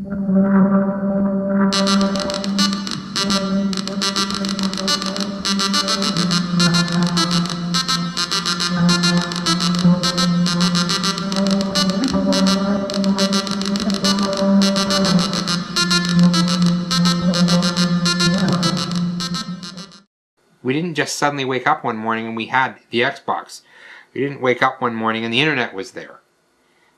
We didn't just suddenly wake up one morning and we had the Xbox. We didn't wake up one morning and the internet was there.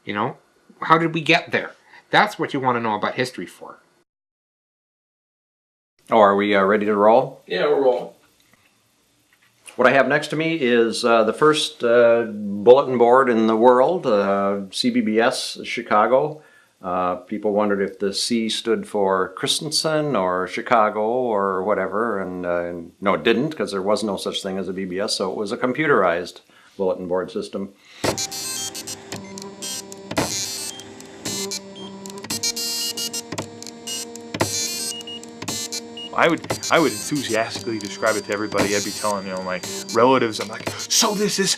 You know, how did we get there? That's what you want to know about history for. Oh, are we ready to roll? Yeah, we're rolling. What I have next to me is the first bulletin board in the world, CBBS Chicago. People wondered if the C stood for Christensen or Chicago or whatever, and no, it didn't, because there was no such thing as a BBS, so it was a computerized bulletin board system. I would enthusiastically describe it to everybody. I'd be telling, you know, my relatives, I'm like, so this is,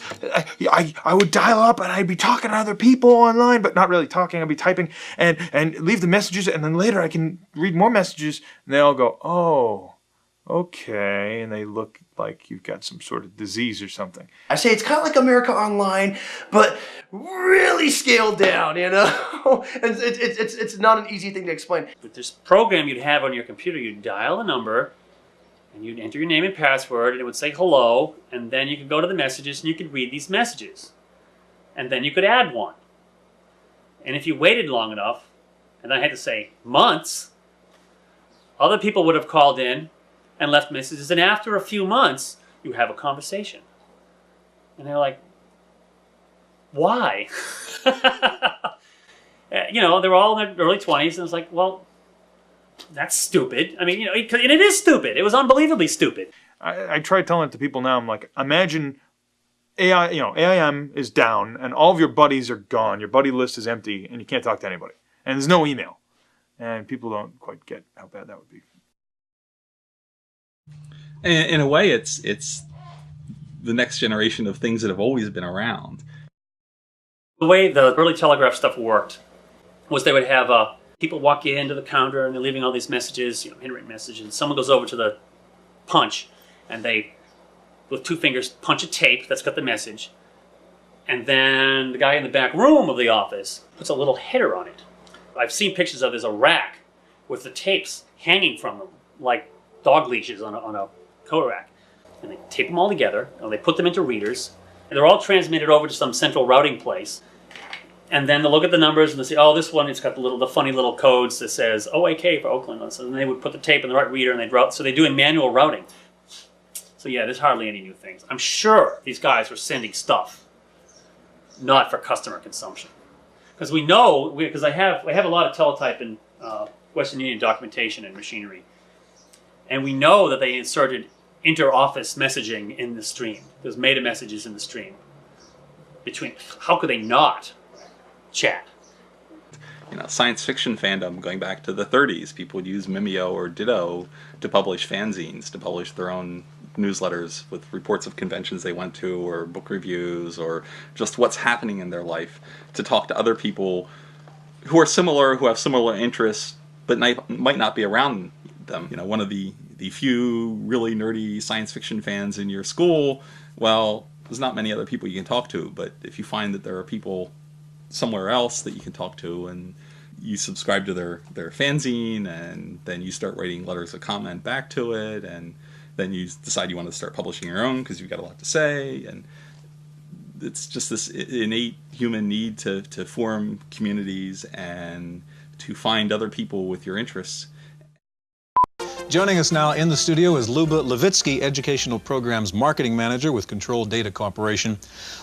I would dial up and I'd be talking to other people online, but not really talking, I'd be typing and leave the messages, and then later I can read more messages, and they all go, oh, okay, and they look like you've got some sort of disease or something. I say it's kind of like America Online, but really scaled down, you know? It's not an easy thing to explain. With this program you'd have on your computer, you'd dial a number, and you'd enter your name and password, and it would say hello, and then you could go to the messages and you could read these messages. And then you could add one. And if you waited long enough, and I had to say months, other people would have called in and left messages, and after a few months, you have a conversation. And they're like, why? You know, they're all in their early 20s, and it's like, well, that's stupid. I mean, you know, and it is stupid. It was unbelievably stupid. I try telling it to people now, I'm like, imagine AI, you know, AIM is down, and all of your buddies are gone. Your buddy list is empty, and you can't talk to anybody. And there's no email. And people don't quite get how bad that would be. In a way, it's the next generation of things that have always been around. The way the early telegraph stuff worked was they would have people walk into the counter and they're leaving all these messages, you know, handwritten messages, and someone goes over to the punch and they, with two fingers, punch a tape that's got the message, and then the guy in the back room of the office puts a little header on it. I've seen pictures of there's a rack with the tapes hanging from them, like dog leashes on a coat rack. And they tape them all together, and they put them into readers, and they're all transmitted over to some central routing place. And then they'll look at the numbers and they'll say, oh, this one, it's got the funny little codes that says OAK for Oakland. So then they would put the tape in the right reader and they'd route. So they do in manual routing. So yeah, there's hardly any new things. I'm sure these guys were sending stuff, not for customer consumption. Because we know, because I have a lot of teletype and Western Union documentation and machinery. And we know that they inserted inter-office messaging in the stream. There's meta messages in the stream. How could they not chat? You know, science fiction fandom going back to the 30s, people would use Mimeo or Ditto to publish fanzines, to publish their own newsletters with reports of conventions they went to, or book reviews, or just what's happening in their life, to talk to other people who are similar, who have similar interests, but might not be around them. You know, one of the few really nerdy science fiction fans in your school, well, there's not many other people you can talk to, but if you find that there are people somewhere else that you can talk to, and you subscribe to their fanzine, and then you start writing letters of comment back to it, and then you decide you want to start publishing your own because you've got a lot to say, and it's just this innate human need to form communities and to find other people with your interests. Joining us now in the studio is Luba Levitsky, Educational Programs Marketing Manager with Control Data Corporation.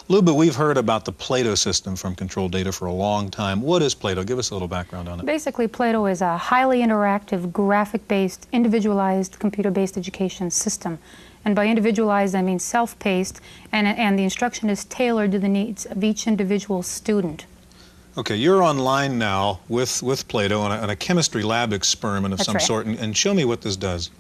Luba, we've heard about the Plato system from Control Data for a long time. What is Plato? Give us a little background on it. Basically, Plato is a highly interactive, graphic-based, individualized, computer-based education system. And by individualized, I mean self-paced, and the instruction is tailored to the needs of each individual student. Okay, you're online now with Plato on a chemistry lab experiment of some sort, and show me what this does.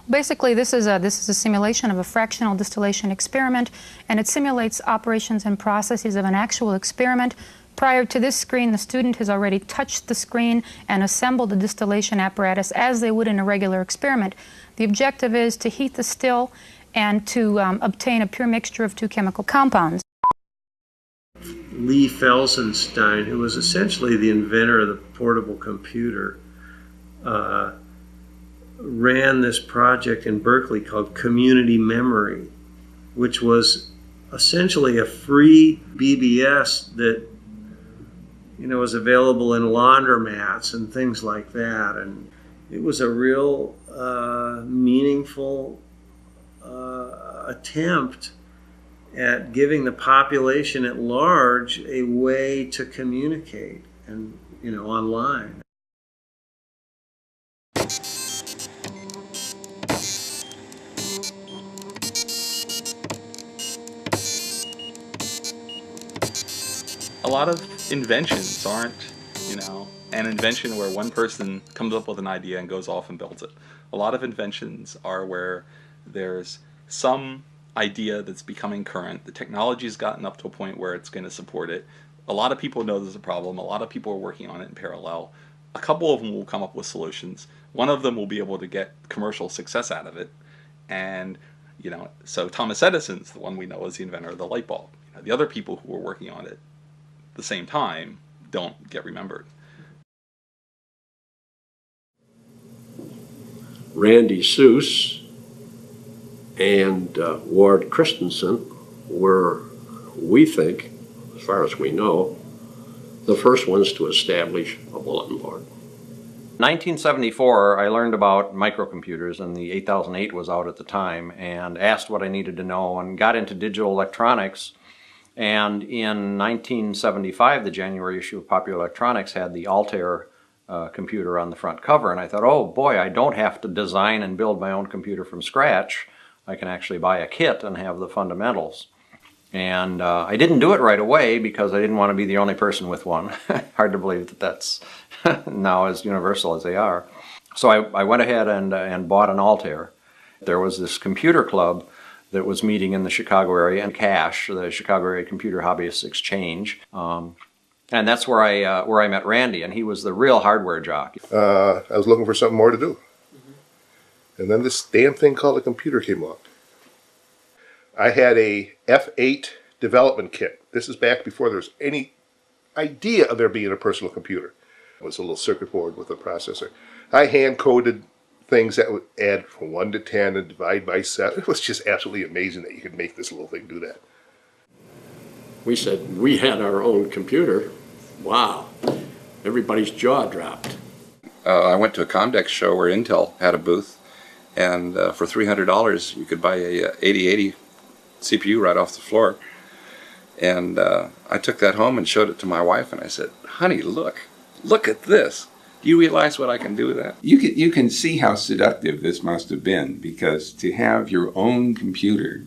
Basically, this is a simulation of a fractional distillation experiment, and it simulates operations and processes of an actual experiment Prior to this screen, the student has already touched the screen and assembled the distillation apparatus as they would in a regular experiment. The objective is to heat the still and to obtain a pure mixture of two chemical compounds. Lee Felsenstein, who was essentially the inventor of the portable computer, ran this project in Berkeley called Community Memory, which was essentially a free BBS that was available in laundromats and things like that. And it was a real meaningful attempt at giving the population at large a way to communicate and online. A lot of inventions aren't, an invention where one person comes up with an idea and goes off and builds it. A lot of inventions are where there's some idea that's becoming current. The technology's gotten up to a point where it's going to support it. A lot of people know there's a problem. A lot of people are working on it in parallel. A couple of them will come up with solutions. One of them will be able to get commercial success out of it. And, so Thomas Edison's the one we know as the inventor of the light bulb. The other people who were working on it at the same time don't get remembered. Randy Seuss and Ward Christensen were, we think, as far as we know, the first ones to establish a bulletin board. In 1974, I learned about microcomputers, and the 8008 was out at the time, and asked what I needed to know and got into digital electronics. And in 1975, the January issue of Popular Electronics had the Altair computer on the front cover, and I thought, oh boy, I don't have to design and build my own computer from scratch. I can actually buy a kit and have the fundamentals. And I didn't do it right away because I didn't want to be the only person with one. Hard to believe that that's now as universal as they are. So I went ahead and bought an Altair. There was this computer club that was meeting in the Chicago area, and CASH, the Chicago Area Computer Hobbyists Exchange. And that's where I met Randy, and he was the real hardware jock. I was looking for something more to do. And then this damn thing called a computer came along. I had a F8 development kit. This is back before there was any idea of there being a personal computer. It was a little circuit board with a processor. I hand-coded things that would add from 1 to 10 and divide by 7. It was just absolutely amazing that you could make this little thing do that. We said we had our own computer. Wow. Everybody's jaw dropped. I went to a Comdex show where Intel had a booth, and for $300 you could buy a 8080 CPU right off the floor. And I took that home and showed it to my wife, and I said, honey, look at this. Do you realize what I can do with that? You can see how seductive this must have been, because to have your own computer,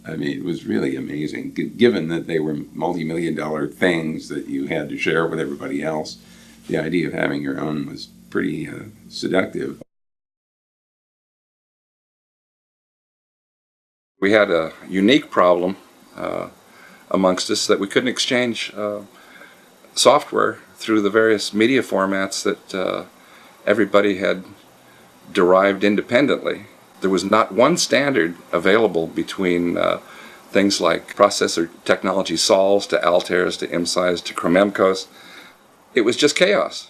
I mean, it was really amazing, given that they were multi-million-dollar things that you had to share with everybody else. The idea of having your own was pretty seductive. We had a unique problem amongst us that we couldn't exchange software through the various media formats that everybody had derived independently. There was not one standard available between things like processor technology sols to Altairs to IMSIs to Chromemcos. It was just chaos.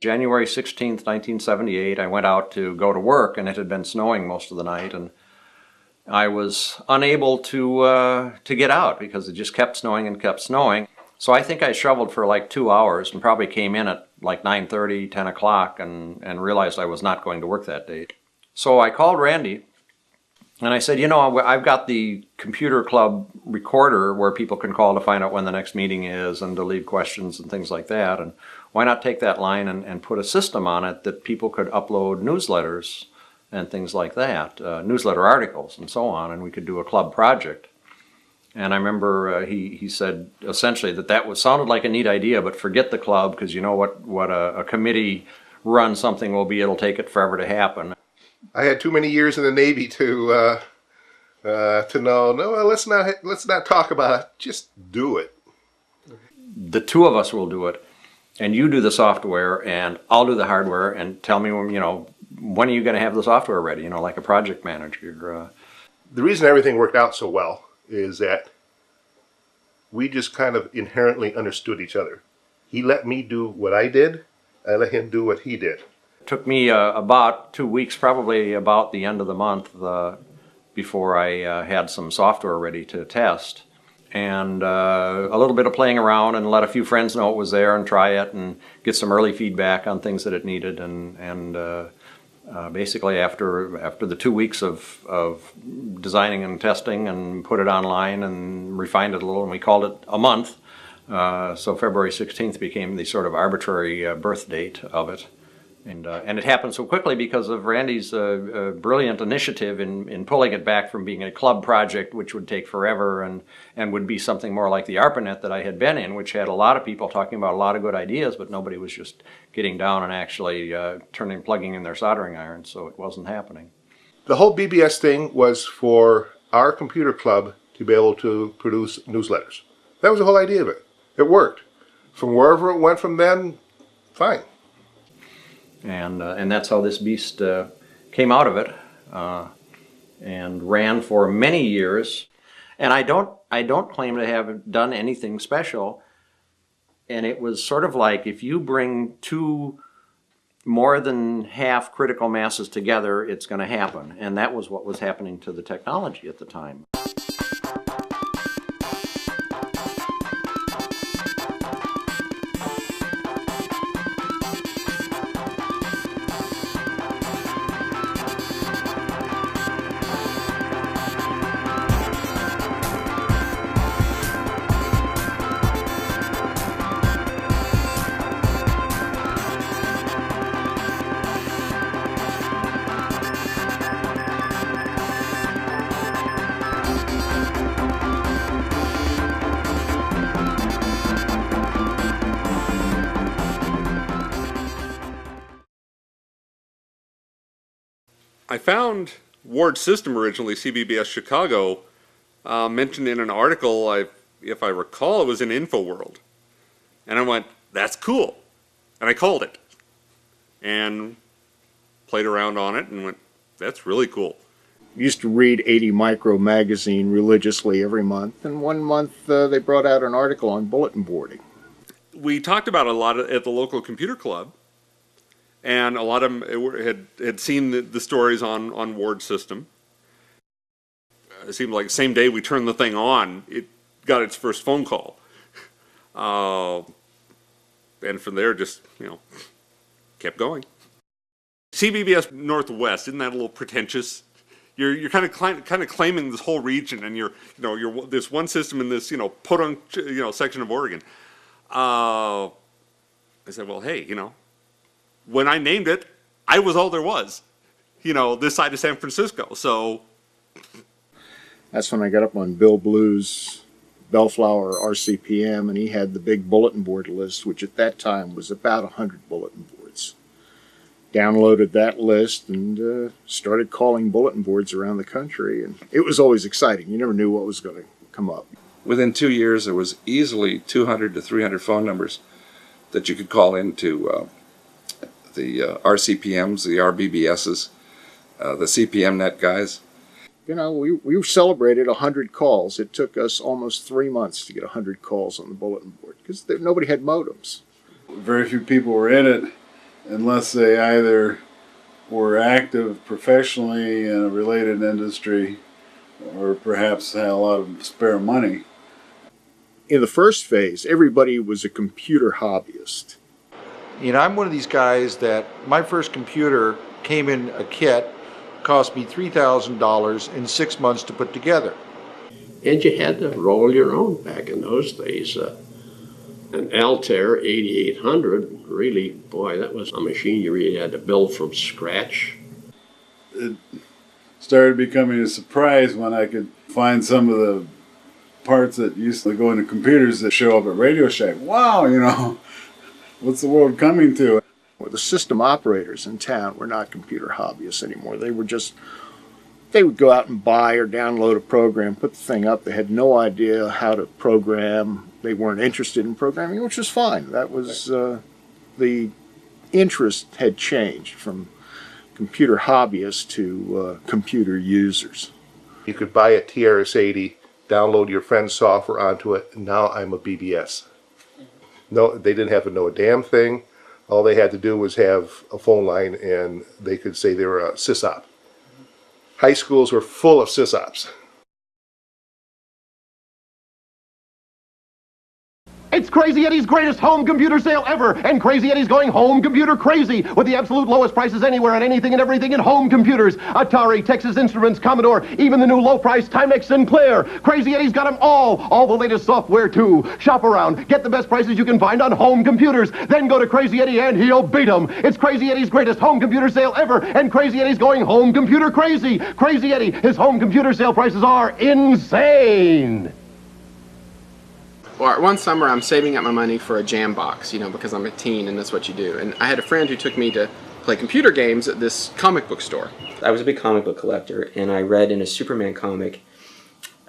January 16th, 1978, I went out to go to work, and it had been snowing most of the night, and I was unable to get out because it just kept snowing and kept snowing. So I think I shoveled for like 2 hours and probably came in at like 9:30, 10 o'clock and realized I was not going to work that day. So I called Randy and I said, you know, I've got the computer club recorder where people can call to find out when the next meeting is and to leave questions and things like that. And why not take that line and put a system on it that people could upload newsletters and things like that, newsletter articles and so on, and we could do a club project. And I remember he said essentially that sounded like a neat idea, but forget the club, because you know what a committee run something will be. It'll take it forever to happen. I had too many years in the Navy to know. No, let's not talk about it. Just do it. The two of us will do it, and you do the software, and I'll do the hardware. And tell me when are you going to have the software ready? You know, like a project manager. The reason everything worked out so well is that we just kind of inherently understood each other. He let me do what I did. I let him do what he did. It took me about 2 weeks, probably about the end of the month, before I had some software ready to test. And a little bit of playing around and let a few friends know it was there and try it and get some early feedback on things that it needed. And basically after the 2 weeks of designing and testing and put it online and refined it a little, and we called it a month. So February 16th became the sort of arbitrary birth date of it. And it happened so quickly because of Randy's brilliant initiative in pulling it back from being a club project, which would take forever and would be something more like the ARPANET that I had been in, which had a lot of people talking about a lot of good ideas, but nobody was just getting down and actually plugging in their soldering irons, so it wasn't happening. The whole BBS thing was for our computer club to be able to produce newsletters. That was the whole idea of it. It worked. From wherever it went from then, fine. And that's how this beast came out of it and ran for many years. And I don't claim to have done anything special. And it was sort of like if you bring two more than half critical masses together, it's going to happen. And that was what was happening to the technology at the time. I found Ward's system originally, CBBS Chicago, mentioned in an article, if I recall, it was in InfoWorld. And I went, that's cool. And I called it. And played around on it and went, that's really cool. Used to read 80 Micro magazine religiously every month. And one month they brought out an article on bulletin boarding. We talked about it a lot at the local computer club. And a lot of them had seen the stories on Ward's system. It seemed like the same day we turned the thing on, it got its first phone call. And from there, just, kept going. CBBS Northwest, isn't that a little pretentious? You're kind of claiming this whole region, and you're this one system in this podunk section of Oregon. I said, well, hey, when I named it, I was all there was, this side of San Francisco. So that's when I got up on Bill Blue's Bellflower RCPM, and he had the big bulletin board list, which at that time was about 100 bulletin boards. Downloaded that list and started calling bulletin boards around the country, and it was always exciting. You never knew what was going to come up. Within 2 years, there was easily 200 to 300 phone numbers that you could call into the RCPMs, the RBBSs, the CPMnet guys. We celebrated 100 calls. It took us almost 3 months to get 100 calls on the bulletin board because nobody had modems. Very few people were in it, unless they either were active professionally in a related industry or perhaps had a lot of spare money. In the first phase, everybody was a computer hobbyist. You know, I'm one of these guys that my first computer came in a kit, cost me $3,000 in 6 months to put together. And you had to roll your own back in those days. An Altair 8800, really, boy, that was a machine you really had to build from scratch. It started becoming a surprise when I could find some of the parts that used to go into computers that show up at Radio Shack. Wow, you know, what's the world coming to? Well, the system operators in town were not computer hobbyists anymore. They would go out and buy or download a program, put the thing up. They had no idea how to program. They weren't interested in programming, which was fine. That was, the interest had changed from computer hobbyists to computer users. You could buy a TRS-80, download your friend's software onto it, and now I'm a BBS. No, they didn't have to know a damn thing. All they had to do was have a phone line and they could say they were a Sysop. High schools were full of Sysops. It's Crazy Eddie's greatest home computer sale ever, and Crazy Eddie's going home computer crazy with the absolute lowest prices anywhere on anything and everything in home computers. Atari, Texas Instruments, Commodore, even the new low-price Timex Sinclair. Crazy Eddie's got them all the latest software too. Shop around, get the best prices you can find on home computers, then go to Crazy Eddie and he'll beat them. It's Crazy Eddie's greatest home computer sale ever, and Crazy Eddie's going home computer crazy. Crazy Eddie, his home computer sale prices are insane. Well, one summer I'm saving up my money for a jam box, you know, because I'm a teen and that's what you do. And I had a friend who took me to play computer games at this comic book store. I was a big comic book collector, and I read in a Superman comic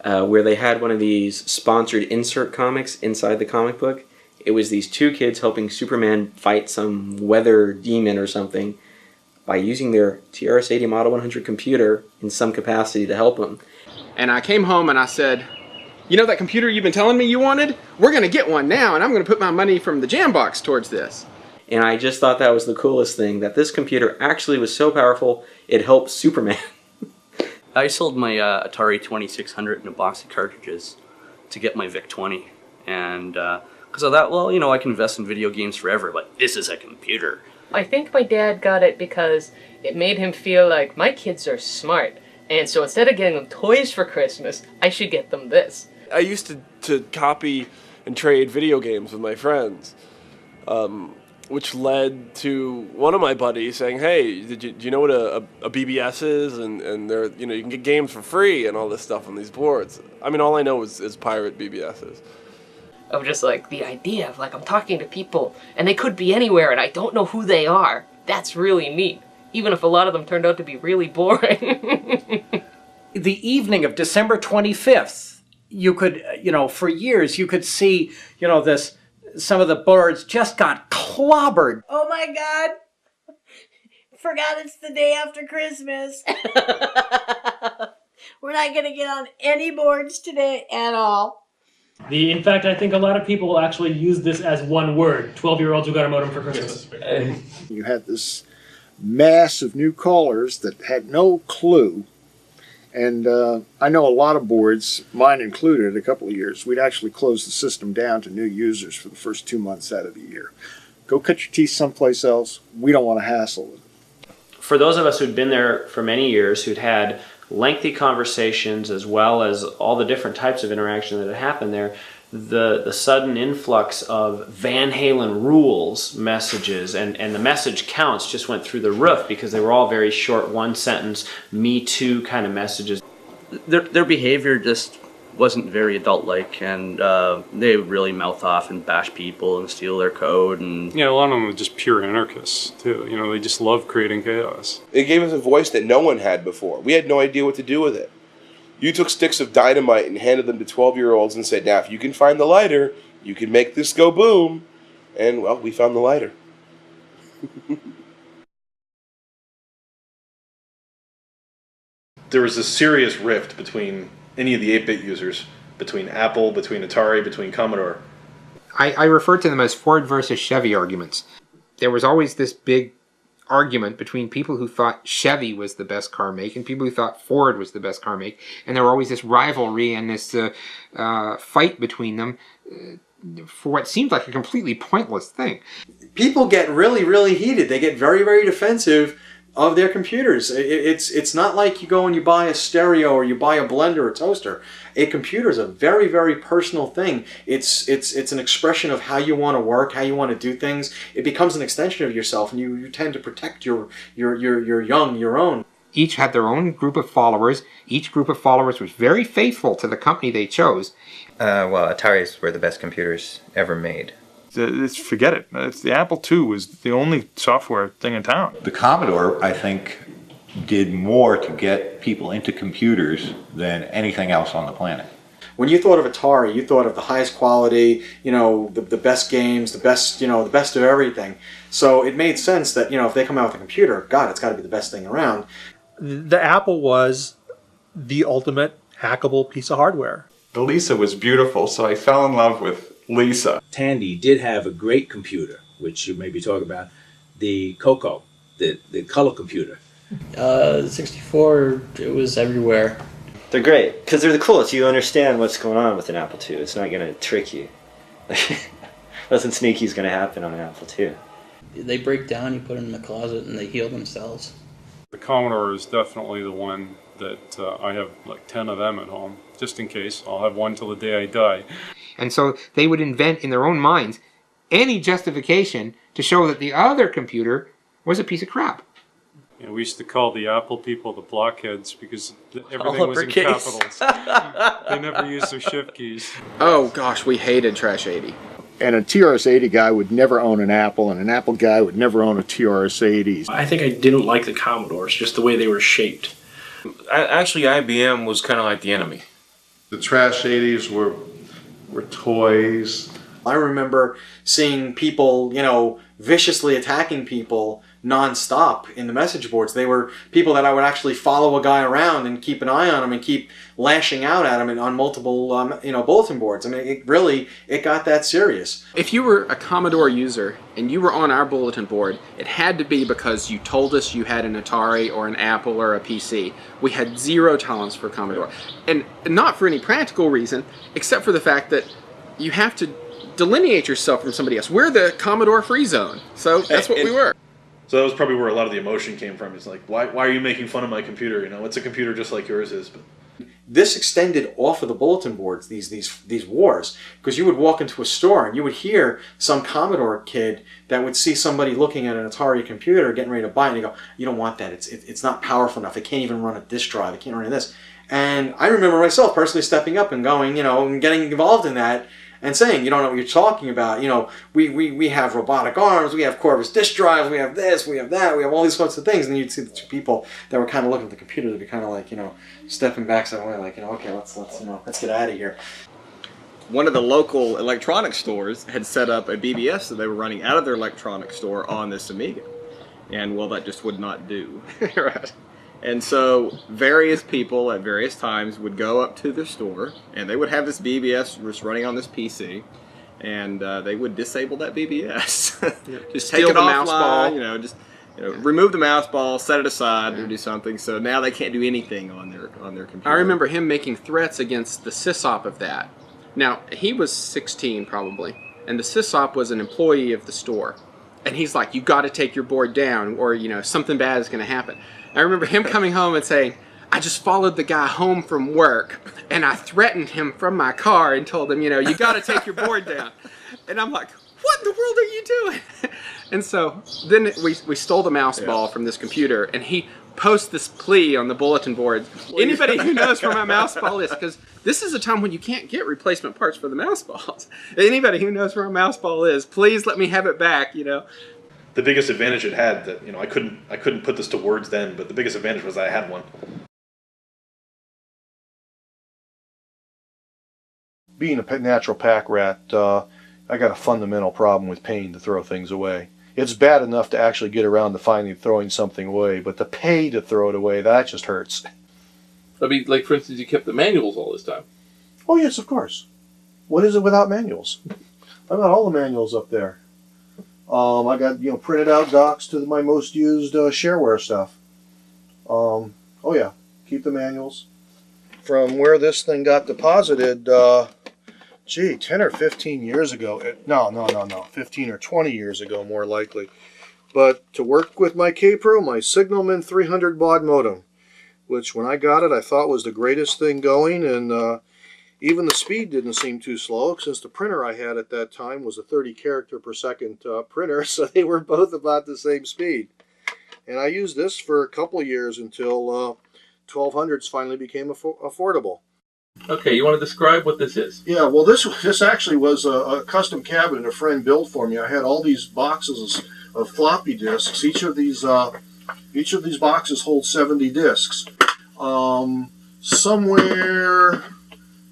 where they had one of these sponsored insert comics inside the comic book. It was these two kids helping Superman fight some weather demon or something by using their TRS-80 Model 100 computer in some capacity to help them. And I came home and I said, you know that computer you've been telling me you wanted? We're going to get one now, and I'm going to put my money from the jam box towards this. And I just thought that was the coolest thing, that this computer actually was so powerful, it helped Superman. I sold my Atari 2600 in a box of cartridges to get my VIC-20. And because I thought, well, you know, I can invest in video games forever, but this is a computer. I think my dad got it because it made him feel like my kids are smart. And so instead of getting them toys for Christmas, I should get them this. I used to copy and trade video games with my friends, which led to one of my buddies saying, "Hey, do you know what a BBS is? And they're, you know, you can get games for free and all this stuff on these boards." I mean, all I know is pirate BBSs. Of just like the idea of like I'm talking to people and they could be anywhere and I don't know who they are. That's really neat, even if a lot of them turned out to be really boring. The evening of December 25th. You could, you know, for years you could see, you know, some of the boards just got clobbered. Oh my God. Forgot it's the day after Christmas. We're not going to get on any boards today at all. In fact, I think a lot of people will actually use this as one word. 12-year-olds who got a modem for Christmas. You had this mass of new callers that had no clue. And I know a lot of boards, mine included, a couple of years, we'd actually close the system down to new users for the first 2 months out of the year. Go cut your teeth someplace else. We don't want to hassle with it. For those of us who'd been there for many years, who'd had lengthy conversations as well as all the different types of interaction that had happened there, the sudden influx of Van Halen rules messages and the message counts just went through the roof because they were all very short, one sentence, me too kind of messages. Their behavior just wasn't very adult-like, and they really mouth off and bash people and steal their code. And yeah, a lot of them are just pure anarchists too. You know, they just love creating chaos. It gave us a voice that no one had before. We had no idea what to do with it. You took sticks of dynamite and handed them to 12-year-olds and said, now if you can find the lighter, you can make this go boom. And, well, we found the lighter. There was a serious rift between any of the 8-bit users, between Apple, between Atari, between Commodore. I refer to them as Ford versus Chevy arguments. there was always this big argument between people who thought Chevy was the best car make and people who thought Ford was the best car make, and there were always this rivalry and this fight between them for what seemed like a completely pointless thing. People get really, really heated. They get very, very defensive of their computers. It's not like you go and you buy a stereo or you buy a blender or a toaster. A computer is a very, very personal thing. It's an expression of how you want to work, how you want to do things. It becomes an extension of yourself, and you tend to protect your own. Each had their own group of followers. Each group of followers was very faithful to the company they chose. Well, Ataris were the best computers ever made. Forget it. The Apple II was the only software thing in town. The Commodore, I think, did more to get people into computers than anything else on the planet. When you thought of Atari, you thought of the highest quality, the best games, the best of everything. So it made sense that, if they come out with a computer, God, it's got to be the best thing around. The Apple was the ultimate hackable piece of hardware. The Lisa was beautiful, so I fell in love with Lisa. Tandy did have a great computer, which you maybe talk about, the Coco, the color computer. 64, it was everywhere. They're great, because they're the coolest. You understand what's going on with an Apple II. It's not going to trick you. Nothing sneaky is going to happen on an Apple II. They break down, you put them in the closet, and they heal themselves. The Commodore is definitely the one that I have like 10 of them at home, just in case. I'll have one till the day I die. And so they would invent in their own minds any justification to show that the other computer was a piece of crap. We used to call the Apple people the blockheads because everything was in uppercase. capitals. They never used their shift keys. Oh gosh, we hated Trash 80. And a TRS-80 guy would never own an Apple, and an Apple guy would never own a TRS-80. I think I didn't like the Commodores, just the way they were shaped. Actually, IBM was kind of like the enemy. The Trash 80s were toys. I remember seeing people, viciously attacking people non-stop in the message boards. They were people that I would actually follow a guy around and keep an eye on him and keep lashing out at him on multiple, bulletin boards. I mean, it got that serious. If you were a Commodore user and you were on our bulletin board, it had to be because you told us you had an Atari or an Apple or a PC. We had zero tolerance for Commodore. And not for any practical reason, except for the fact that you have to delineate yourself from somebody else. We're the Commodore free zone, so that's what we were. So that was probably where a lot of the emotion came from. It's like, why are you making fun of my computer? It's a computer just like yours is. But This extended off of the bulletin boards, these wars, because you would walk into a store and you would hear some Commodore kid that would see somebody looking at an Atari computer getting ready to buy it, and you go, you don't want that. It's not powerful enough. It can't even run a disk drive. It can't run this. And I remember myself personally stepping up and going, and getting involved in that. And saying, you don't know what you're talking about. We have robotic arms, we have Corvus disk drives, we have this, we have that, we have all these sorts of things. And you'd see the two people that were kind of looking at the computer to be kind of like, stepping back some way, like, okay, let's get out of here. One of the local electronics stores had set up a BBS that they were running out of their electronics store on this Amiga. And, well, that just would not do. Right. And so various people at various times would go up to the store, and they would have this BBS just running on this PC, and they would disable that BBS. Just take it the offline, mouse ball. Remove the mouse ball, set it aside, or do something. So now they can't do anything on their computer. I remember him making threats against the Sysop of that. Now, he was 16 probably, and the Sysop was an employee of the store. And he's like, you got to take your board down, or something bad is going to happen. I remember him coming home and saying, I just followed the guy home from work, and I threatened him from my car and told him, you got to take your board down. And I'm like, what in the world are you doing? And so then we stole the mouse ball from this computer, and he posts this plea on the bulletin board. Anybody who knows where my mouse ball is, because this is a time when you can't get replacement parts for the mouse balls. Anybody who knows where a mouse ball is, please let me have it back, the biggest advantage it had that I couldn't put this to words then, but the biggest advantage was I had one. Being a natural pack rat, I got a fundamental problem with paying to throw things away. It's bad enough to actually get around to finally throwing something away, but to pay to throw it away, that just hurts. I mean, like for instance, you kept the manuals all this time. Oh yes, of course. What is it without manuals? I've got all the manuals up there. I got printed out docs to my most used shareware stuff. Oh yeah, keep the manuals. From where this thing got deposited, 10 or 15 years ago. No, 15 or 20 years ago, more likely. But to work with my K-Pro, my Signalman 300 baud modem, which when I got it, I thought was the greatest thing going, and even the speed didn't seem too slow, since the printer I had at that time was a 30 character per second printer, so they were both about the same speed. And I used this for a couple of years until 1200s finally became affordable. Okay, you want to describe what this is? Yeah, well, this actually was a custom cabinet a friend built for me. I had all these boxes of floppy disks. Each of these boxes holds 70 disks. Somewhere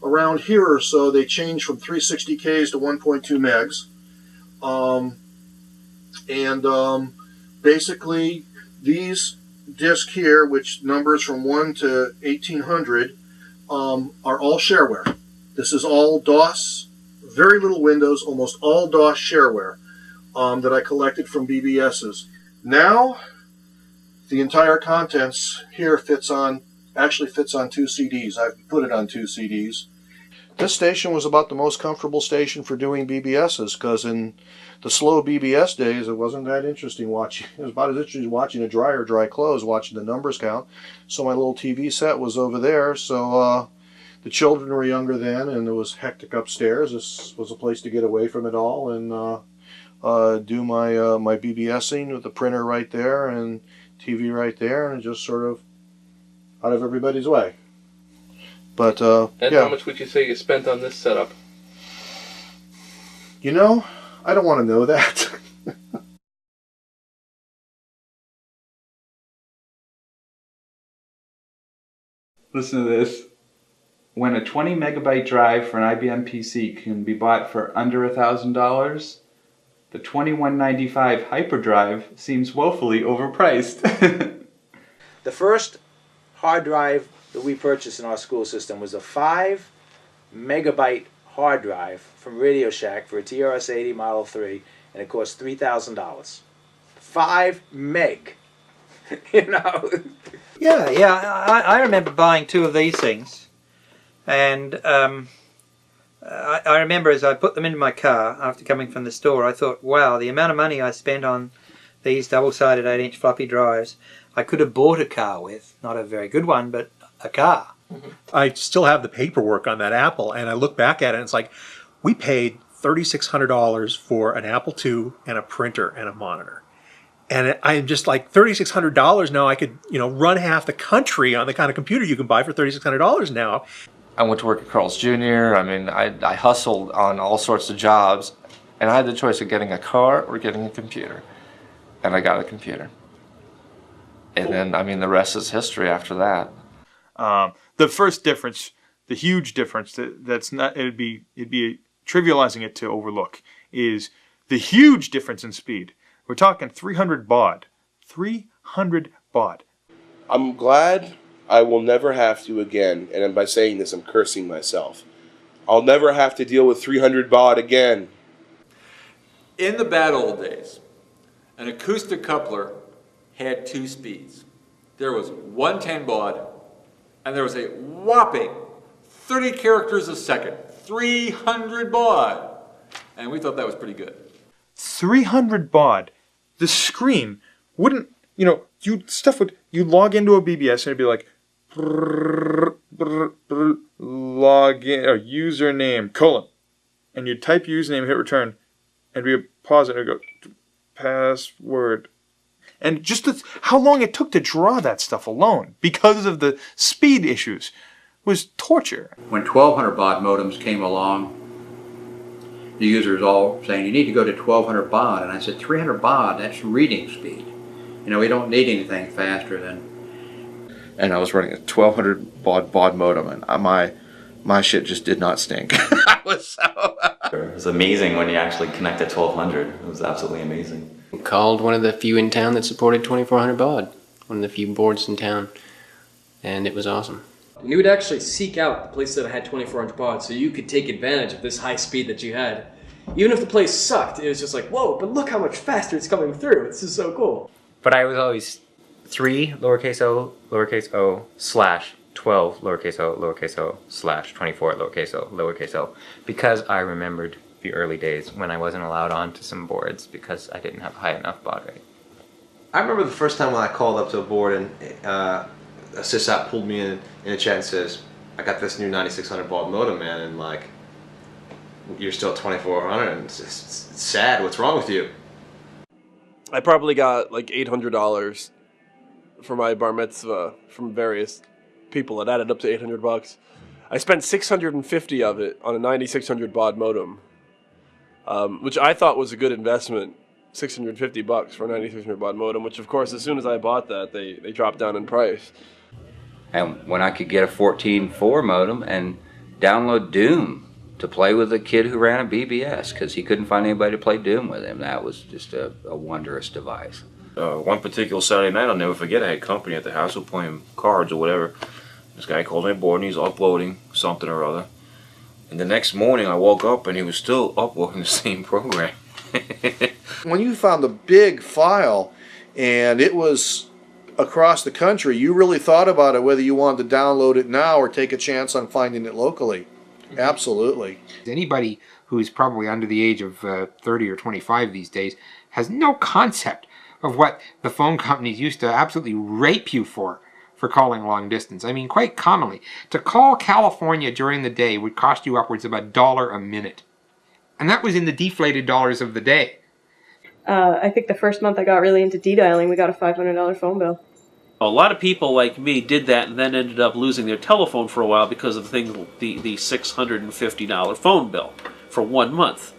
around here or so, they changed from 360Ks to 1.2 megs. Basically, these disks here, which numbers from 1 to 1800, are all shareware. This is all DOS, very little Windows, almost all DOS shareware that I collected from BBSs. Now, the entire contents here actually fits on 2 CDs. I've put it on 2 CDs. This station was about the most comfortable station for doing BBSs, because in the slow BBS days, it wasn't that interesting watching. It was about as interesting watching a dryer dry clothes, watching the numbers count. So my little TV set was over there. So the children were younger then, and it was hectic upstairs. This was a place to get away from it all and do my BBSing with the printer right there and TV right there, and just sort of out of everybody's way. But And yeah. how much would you say you spent on this setup? I don't want to know that. Listen to this. When a 20 megabyte drive for an IBM PC can be bought for under $1,000, the 2195 hyperdrive seems woefully overpriced. The first hard drive that we purchased in our school system was a 5 megabyte hard drive from Radio Shack for a TRS-80 Model 3, and it cost $3,000. 5 meg. Yeah, I remember buying 2 of these things, and I remember as I put them into my car after coming from the store, I thought, wow, the amount of money I spent on these double-sided 8-inch floppy drives, I could have bought a car with. Not a very good one, but a car. I still have the paperwork on that Apple, and I look back at it, and it's like, we paid $3,600 for an Apple II and a printer and a monitor. And I'm just like, $3,600 now, I could, run half the country on the kind of computer you can buy for $3,600 now. I went to work at Carl's Jr. I mean, I hustled on all sorts of jobs, and I had the choice of getting a car or getting a computer. And I got a computer. And then, I mean, the rest is history after that. The first difference, the huge difference that's not, it'd be trivializing it to overlook, is the huge difference in speed. We're talking 300 baud. 300 baud. I'm glad I will never have to again, and by saying this I'm cursing myself. I'll never have to deal with 300 baud again. In the bad old days, an acoustic coupler had 2 speeds. There was 110 baud, and there was a whopping 30 characters a second. 300 baud. And we thought that was pretty good. 300 baud. The screen wouldn't, you'd log into a BBS and it'd be like, log in, or username, : and you'd type username, hit return, and be a pause, and it'd go, password. And just how long it took to draw that stuff alone, because of the speed issues, was torture. When 1200 baud modems came along, the users all saying, you need to go to 1200 baud. And I said, 300 baud, that's reading speed. We don't need anything faster than... And I was running a 1200 baud modem, and my shit just did not stink. I was so... It was amazing when you actually connect at 1200. It was absolutely amazing. Called one of the few in town that supported 2400 baud. One of the few boards in town. And it was awesome. And you would actually seek out the place that had 2400 baud so you could take advantage of this high speed that you had. Even if the play sucked, it was just like, whoa, but look how much faster it's coming through. This is so cool. But I was always 3 lowercase o slash 12 lowercase o slash 24 lowercase o because I remembered the early days when I wasn't allowed onto some boards because I didn't have high enough baud rate. I remember the first time when I called up to a board and a Sysops pulled me in a chat and says, I got this new 9600 baud modem, man, and like, you're still 2400 and it's sad. What's wrong with you? I probably got like $800 for my bar mitzvah from various people. It added up to $800. I spent 650 of it on a 9600 baud modem, which I thought was a good investment. $650 for a 9600 baud modem, which of course, as soon as I bought that, they dropped down in price. And when I could get a 14.4 modem and download Doom to play with a kid who ran a BBS because he couldn't find anybody to play Doom with him, that was just a wondrous device. One particular Saturday night, I'll never forget, I had company at the house, we were playing cards or whatever. This guy called my board and he's uploading something or other. And the next morning I woke up and he was still uploading the same program. When you found a big file and it was across the country, you really thought about it whether you wanted to download it now or take a chance on finding it locally. Absolutely. Anybody who's probably under the age of 30 or 25 these days has no concept of what the phone companies used to absolutely rape you for calling long distance. I mean, quite commonly, to call California during the day would cost you upwards of $1 a minute. And that was in the deflated dollars of the day. I think the first month I got really into de-dialing, we got a $500 phone bill. A lot of people like me did that and then ended up losing their telephone for a while because of the $650 phone bill for 1 month.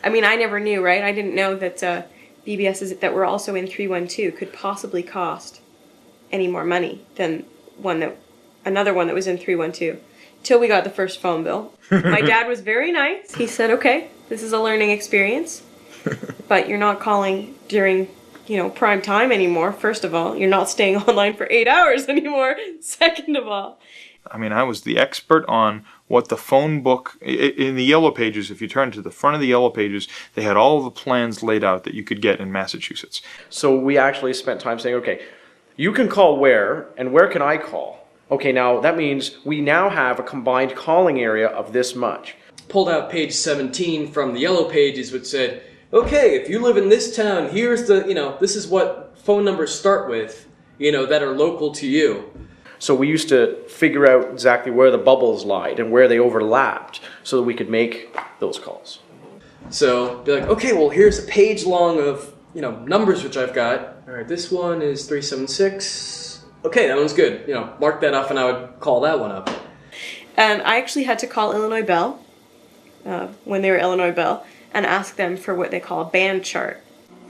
I mean, I never knew, right? I didn't know that BBSs that were also in 312 could possibly cost any more money than another one that was in 312 till we got the first phone bill. My dad was very nice. He said, okay, this is a learning experience, but you're not calling during prime time anymore. First of all, you're not staying online for 8 hours anymore. Second of all, I mean, I was the expert on what the phone book, in the Yellow Pages, if you turn to the front of the Yellow Pages, they had all the plans laid out that you could get in Massachusetts. So we actually spent time saying, okay, you can call where, and where can I call? Okay, now that means we now have a combined calling area of this much. Pulled out page 17 from the Yellow Pages, which said, okay, if you live in this town, here's the, this is what phone numbers start with, that are local to you. So we used to figure out exactly where the bubbles lied and where they overlapped so that we could make those calls. So be like, okay, well, here's a page long of, numbers which I've got. All right, this one is 376. Okay, that one's good. Mark that off and I would call that one up. And I actually had to call Illinois Bell, when they were Illinois Bell, and ask them for what they call a band chart.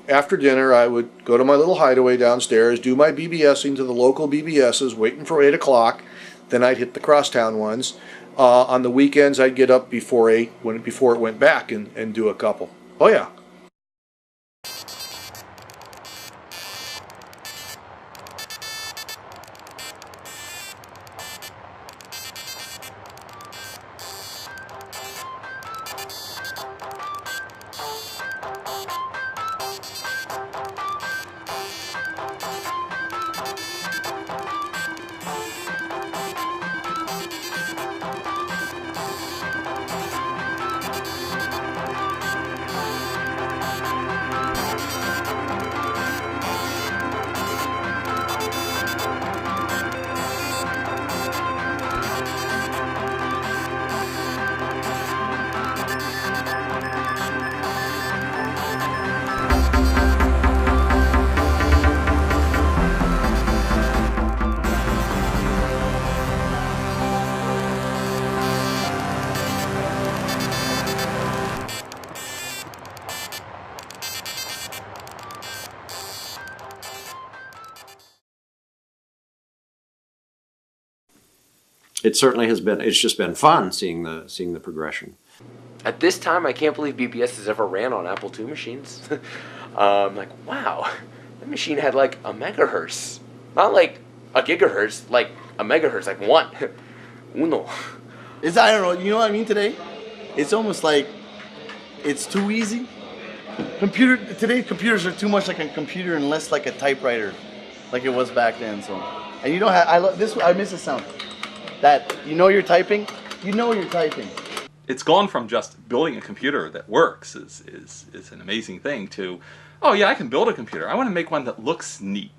After dinner, I would go to my little hideaway downstairs, do my BBSing to the local BBSs, waiting for 8 o'clock. Then I'd hit the crosstown ones. On the weekends, I'd get up before 8, before it went back, and do a couple. Oh, yeah. It certainly has been. It's just been fun seeing the progression. At this time, I can't believe BBS has ever ran on Apple II machines. Like, wow, that machine had like a megahertz, not like a gigahertz, like a megahertz, like one, uno. I don't know. You know what I mean? Today, it's almost like It's too easy. Today computers are too much like a computer and less like a typewriter, like it was back then. So, and you don't have. I love this. I miss the sound. That you're typing. You know you're typing. It's gone from just building a computer that works is an amazing thing to, oh yeah, I can build a computer. I want to make one that looks neat.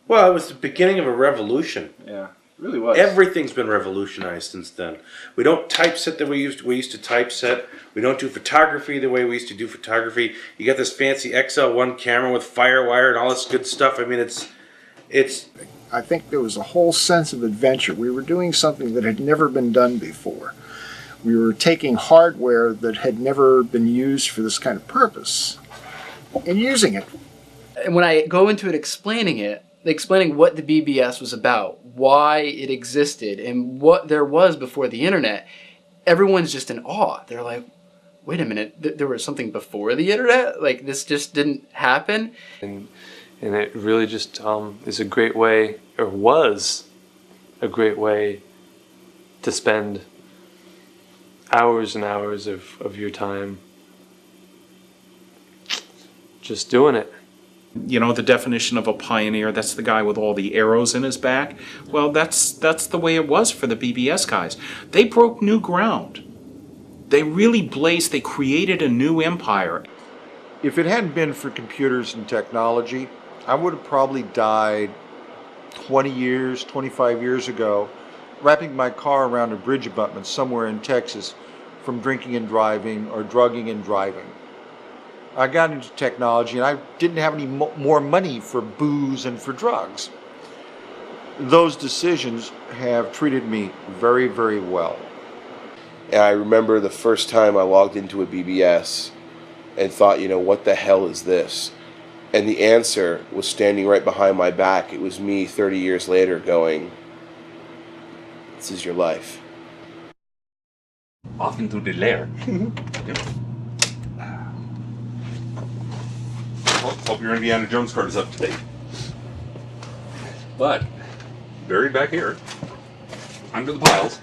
Well, it was the beginning of a revolution. Yeah, it really was. Everything's been revolutionized since then. We don't typeset the way we used to typeset. We don't do photography the way we used to do photography. You got this fancy XL1 camera with FireWire and all this good stuff. I mean, it's. I think there was a whole sense of adventure. We were doing something that had never been done before. We were taking hardware that had never been used for this kind of purpose and using it. And when I go into it explaining what the BBS was about, why it existed, and what there was before the internet, everyone's just in awe. They're like, wait a minute, there was something before the internet? Like, this just didn't happen? And it really just is a great way, or was a great way, to spend hours and hours of your time just doing it. You know, the definition of a pioneer, that's the guy with all the arrows in his back. Well, that's the way it was for the BBS guys. They broke new ground. They really blazed, they created a new empire. If it hadn't been for computers and technology, I would have probably died 20 years, 25 years ago, wrapping my car around a bridge abutment somewhere in Texas from drinking and driving or drugging and driving. I got into technology and I didn't have any more money for booze and for drugs. Those decisions have treated me very, very well. And I remember the first time I logged into a BBS and thought, what the hell is this? And the answer was standing right behind my back. It was me 30 years later going, this is your life. Off into the lair. Hope your Indiana Jones card is up to date. But, buried back here, under the piles,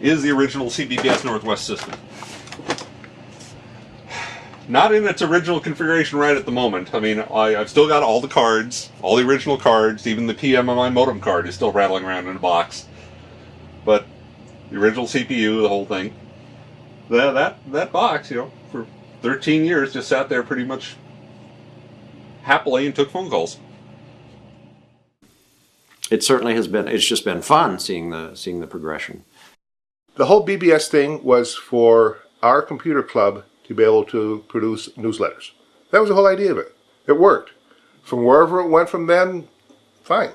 is the original CBBS Northwest system. Not in its original configuration right at the moment. I mean, I've still got all the cards, all the original cards, even the PMMI modem card is still rattling around in a box. But the original CPU, the whole thing, that box, for 13 years just sat there pretty much happily and took phone calls. It certainly has been. It's just been fun seeing the progression. The whole BBS thing was for our computer club to be able to produce newsletters. That was the whole idea of it. It worked. From wherever it went from then, fine.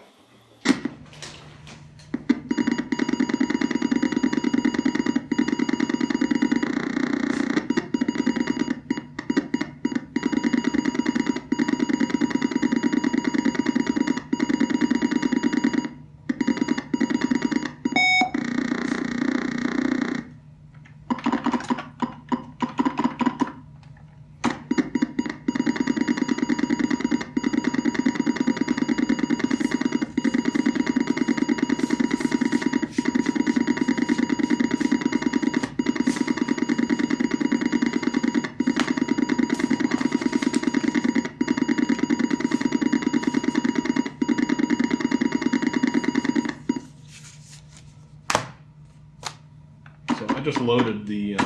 I just loaded the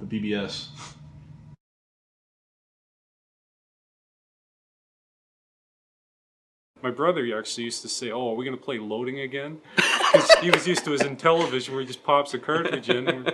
BBS. My brother actually used to say, "Oh, are we going to play loading again?" Because he was used to his Intellivision where he just pops a cartridge in.